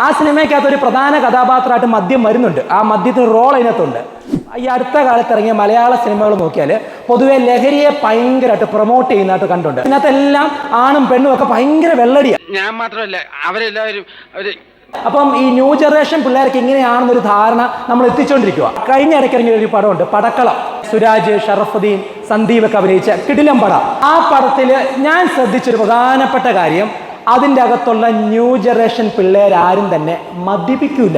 ആ സിനിമയ്ക്കകത്ത് ഒരു പ്രധാന കഥാപാത്രമായിട്ട് മദ്യം വരുന്നുണ്ട്. ആ മദ്യത്തിന് റോൾ അതിനകത്തുണ്ട്. ഈ അടുത്ത കാലത്ത് ഇറങ്ങിയ മലയാള സിനിമകൾ നോക്കിയാൽ പൊതുവെ ലഹരിയെ ഭയങ്കരമായിട്ട് പ്രൊമോട്ട് ചെയ്യുന്നതായിട്ട് കണ്ടുണ്ട്. ഇതിനകത്തെല്ലാം ആണും പെണ്ണും ഒക്കെ ഭയങ്കര വെള്ളടിയാണ്. ഞാൻ മാത്രമല്ല, അവരെല്ലാവരും അപ്പം ഈ ന്യൂ ജനറേഷൻ പിള്ളേർക്ക് ഇങ്ങനെയാണെന്നൊരു ധാരണ നമ്മൾ എത്തിച്ചുകൊണ്ടിരിക്കുക. കഴിഞ്ഞ ഇടയ്ക്ക് ഇറങ്ങിയ ഒരു പടമുണ്ട്, പടക്കളം. സുരാജ്, ഷറഫുദ്ദീൻ, സന്ദീപ് ഒക്കെ അഭിനയിച്ച കിടിലം പടം. ആ പടത്തിൽ ഞാൻ ശ്രദ്ധിച്ചൊരു പ്രധാനപ്പെട്ട കാര്യം, അതിൻ്റെ അകത്തുള്ള ന്യൂ ജനറേഷൻ പിള്ളേരാരും തന്നെ മദ്യപിക്കൂല.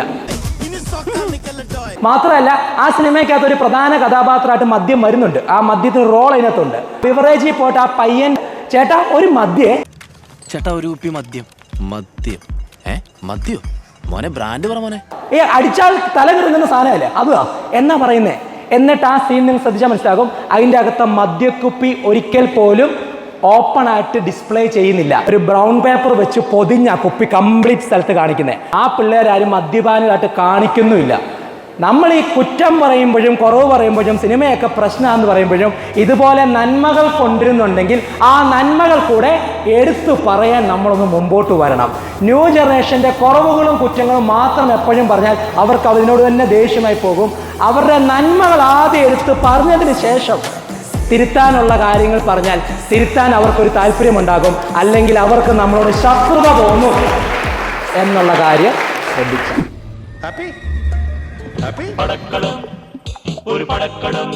മാത്രമല്ല, ആ സിനിമയ്ക്കകത്ത് ഒരു പ്രധാന കഥാപാത്രമായിട്ട് മദ്യം വരുന്നുണ്ട്. ആ മദ്യത്തിന് റോൾ അതിനകത്തുണ്ട്. ബിവറേജിൽ പോയിട്ട് ആ പയ്യൻ, ചേട്ടാ ഒരു മദ്യേ, ചേട്ടാ ഒരു കുപ്പി മദ്യം. മദ്യം മദ്യോ മോനെ, ബ്രാൻഡ് പറ മോനെ. അടിച്ചാൽ തല കിറങ്ങുന്ന സാധനമല്ലേ അതുവാ എന്നാ പറയുന്നേ. എന്നിട്ട് ആ സീൻ നിങ്ങൾ ശ്രദ്ധിച്ചാൽ മനസ്സിലാകും, അതിൻ്റെ അകത്തെ മദ്യക്കുപ്പി ഒരിക്കൽ പോലും ഓപ്പൺ ആയിട്ട് ഡിസ്പ്ലേ ചെയ്യുന്നില്ല. ഒരു ബ്രൗൺ പേപ്പർ വെച്ച് പൊതിഞ്ഞ ആ കുപ്പി കംപ്ലീറ്റ് സ്ഥലത്ത് കാണിക്കുന്നത്. ആ പിള്ളേരാരും മദ്യപാനികളായിട്ട് കാണിക്കുന്നുമില്ല. നമ്മൾ ഈ കുറ്റം പറയുമ്പോഴും കുറവ് പറയുമ്പോഴും സിനിമയൊക്കെ പ്രശ്നമാണെന്ന് പറയുമ്പോഴും ഇതുപോലെ നന്മകൾ കൊണ്ടുവരുന്നുണ്ടെങ്കിൽ ആ നന്മകൾ കൂടെ എടുത്തു പറയാൻ നമ്മളൊന്ന് മുമ്പോട്ട് വരണം. ന്യൂ ജനറേഷൻ്റെ കുറവുകളും കുറ്റങ്ങളും മാത്രം എപ്പോഴും പറഞ്ഞാൽ അവർക്ക് അതിനോട് തന്നെ ദേഷ്യമായി പോകും. അവരുടെ നന്മകൾ ആദ്യം എടുത്ത് പറഞ്ഞതിന് ശേഷം തിരുത്താനുള്ള കാര്യങ്ങൾ പറഞ്ഞാൽ തിരുത്താൻ അവർക്കൊരു താല്പര്യമുണ്ടാകും. അല്ലെങ്കിൽ അവർക്ക് നമ്മളോട് ശത്രുത തോന്നും എന്നുള്ള കാര്യം ശ്രദ്ധിച്ചു. പടക്കളം ഒരു പടക്കളം